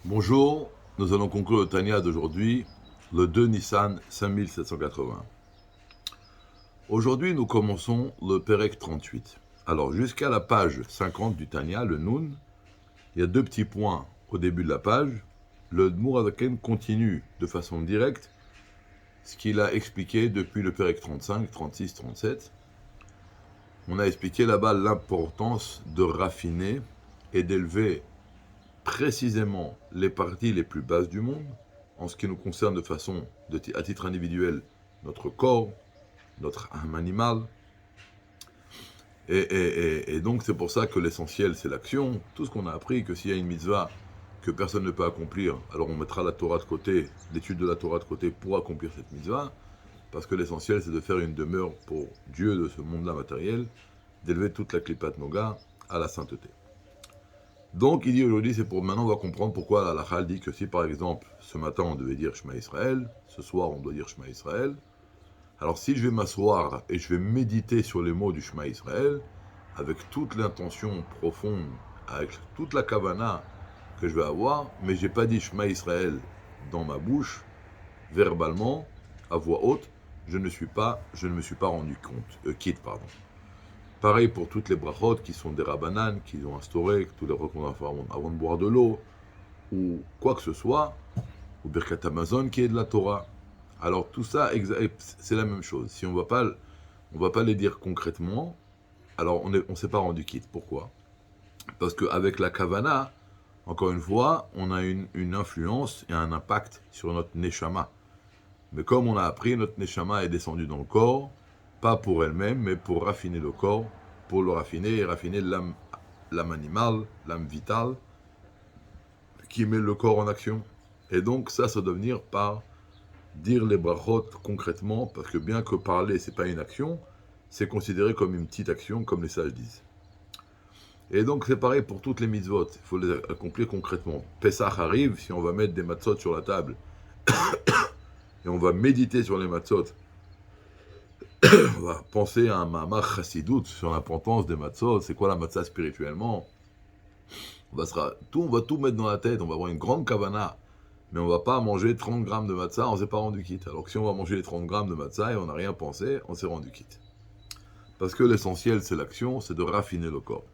Bonjour, nous allons conclure le Tanya d'aujourd'hui, le 2 Nissan 5780. Aujourd'hui, nous commençons le Perek 38. Alors, jusqu'à la page 50 du Tanya, le Nun, il y a deux petits points au début de la page. Le Dmourazaken continue de façon directe ce qu'il a expliqué depuis le Perek 35, 36, 37. On a expliqué là-bas l'importance de raffiner et d'élever précisément les parties les plus basses du monde, en ce qui nous concerne de façon, à titre individuel, notre corps, notre âme animale. Et donc c'est pour ça que l'essentiel c'est l'action. Tout ce qu'on a appris, que s'il y a une mitzvah que personne ne peut accomplir, alors on mettra la Torah de côté, l'étude de la Torah de côté pour accomplir cette mitzvah, parce que l'essentiel c'est de faire une demeure pour Dieu de ce monde-là matériel, d'élever toute la Klipat Noga à la sainteté. Donc il dit aujourd'hui, c'est pour maintenant on va comprendre pourquoi la halakha dit que si par exemple ce matin on devait dire Shema Israël, ce soir on doit dire Shema Israël, alors si je vais m'asseoir et je vais méditer sur les mots du Shema Israël, avec toute l'intention profonde, avec toute la kavana que je vais avoir, mais j'ai pas dit Shema Israël dans ma bouche, verbalement, à voix haute, je ne me suis pas rendu compte, quitte, pardon. Pareil pour toutes les brachot qui sont des rabbanan, qu'ils ont instauré, tous les brachot qu'on doit faire avant de boire de l'eau, ou quoi que ce soit, ou Birkat Amazon qui est de la Torah. Alors tout ça, c'est la même chose. Si on va pas les dire concrètement, alors on s'est pas rendu quitte. Pourquoi? Parce qu'avec la Kavana, encore une fois, on a une influence et un impact sur notre Neshama. Mais comme on a appris, notre Neshama est descendue dans le corps, pas pour elle-même, mais pour raffiner le corps, pour le raffiner et raffiner l'âme animale, l'âme vitale, qui met le corps en action. Et donc ça doit venir par dire les brachot concrètement, parce que bien que parler, c'est pas une action, c'est considéré comme une petite action, comme les sages disent. Et donc c'est pareil pour toutes les mitzvot, il faut les accomplir concrètement. Pesach arrive, si on va mettre des matzot sur la table, et on va méditer sur les matzot, on va penser à un mamar chassidout sur l'importance des matzot, c'est quoi la matzah spirituellement. On va tout mettre dans la tête, on va avoir une grande kavana, mais on va pas manger 30 grammes de matzah, on s'est pas rendu quitte. Alors que si on va manger les 30 grammes de matzah et on n'a rien pensé, on s'est rendu quitte. Parce que l'essentiel c'est l'action, c'est de raffiner le corps.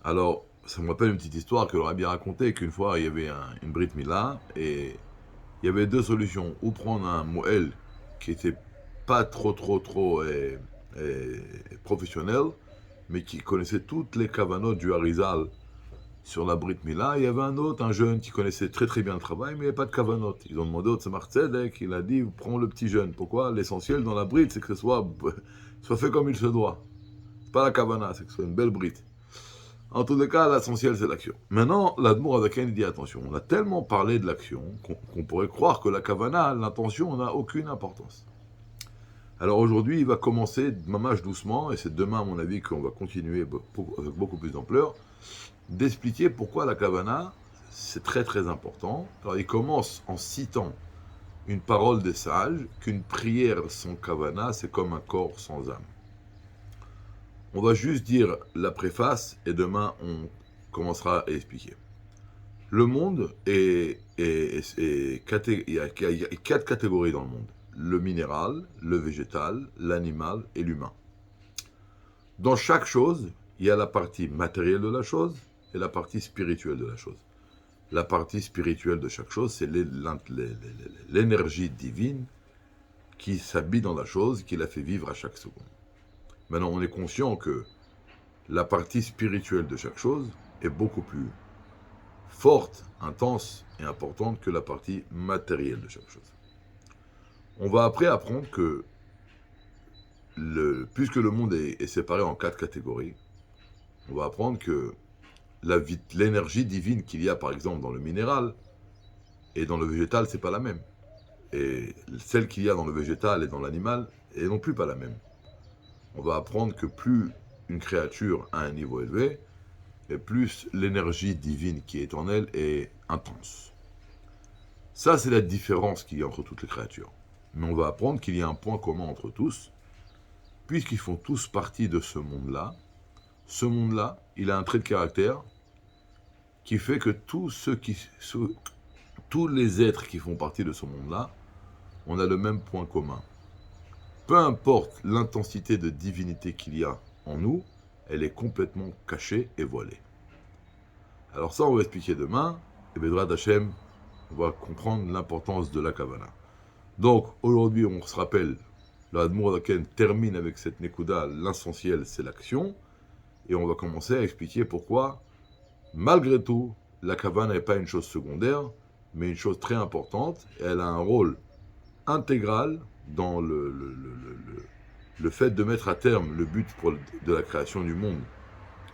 Alors, ça me rappelle une petite histoire que le rabbi racontait, qu'une fois il y avait une brit mila, et il y avait deux solutions. Ou prendre un moël qui était pas trop professionnel, mais qui connaissait toutes les kavanotes du Harizal sur la Brit Mila. Il y avait un autre, un jeune, qui connaissait très très bien le travail, mais il n'y avait pas de kavanotes. Ils ont demandé au Tzemach Tzedek, il a dit, prends le petit jeune. Pourquoi? L'essentiel dans la Brit, c'est que ce soit fait comme il se doit. C'est pas la kavana, c'est que ce soit une belle Brit. En tous les cas, l'essentiel, c'est l'action. Maintenant, l'Admour Adaken dit, attention, on a tellement parlé de l'action qu'on pourrait croire que la kavana, l'intention, n'a aucune importance. Alors aujourd'hui, il va commencer mamache doucement, et c'est demain, à mon avis, qu'on va continuer avec beaucoup plus d'ampleur, d'expliquer pourquoi la kavana, c'est très très important. Alors il commence en citant une parole des sages, qu'une prière sans kavana, c'est comme un corps sans âme. On va juste dire la préface, et demain, on commencera à expliquer. Le monde il y a 4 catégories dans le monde. Le minéral, le végétal, l'animal et l'humain. Dans chaque chose, il y a la partie matérielle de la chose et la partie spirituelle de la chose. La partie spirituelle de chaque chose, c'est l'énergie divine qui s'habille dans la chose, qui la fait vivre à chaque seconde. Maintenant, on est conscient que la partie spirituelle de chaque chose est beaucoup plus forte, intense et importante que la partie matérielle de chaque chose. On va après apprendre que, puisque le monde est séparé en 4 catégories, on va apprendre que l'énergie divine qu'il y a par exemple dans le minéral et dans le végétal, c'est pas la même. Et celle qu'il y a dans le végétal et dans l'animal est non plus pas la même. On va apprendre que plus une créature a un niveau élevé, et plus l'énergie divine qui est en elle est intense. Ça, c'est la différence qu'il y a entre toutes les créatures. Mais on va apprendre qu'il y a un point commun entre tous, puisqu'ils font tous partie de ce monde-là. Ce monde-là, il a un trait de caractère qui fait que tous les êtres qui font partie de ce monde-là, on a le même point commun. Peu importe l'intensité de divinité qu'il y a en nous, elle est complètement cachée et voilée. Alors ça, on va expliquer demain, et Bédrat Hachem, on va comprendre l'importance de la Kavana. Donc, aujourd'hui, on se rappelle, le Admour Daken termine avec cette Nekuda, l'essentiel, c'est l'action, et on va commencer à expliquer pourquoi, malgré tout, la Kavana n'est pas une chose secondaire, mais une chose très importante, et elle a un rôle intégral dans le fait de mettre à terme le but de la création du monde,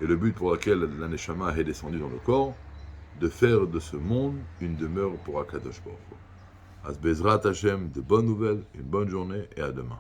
et le but pour lequel la Neshama est descendue dans le corps, de faire de ce monde une demeure pour Akadosh Baruch Hu. As Bezrat Hashem, de bonnes nouvelles, une bonne journée et à demain.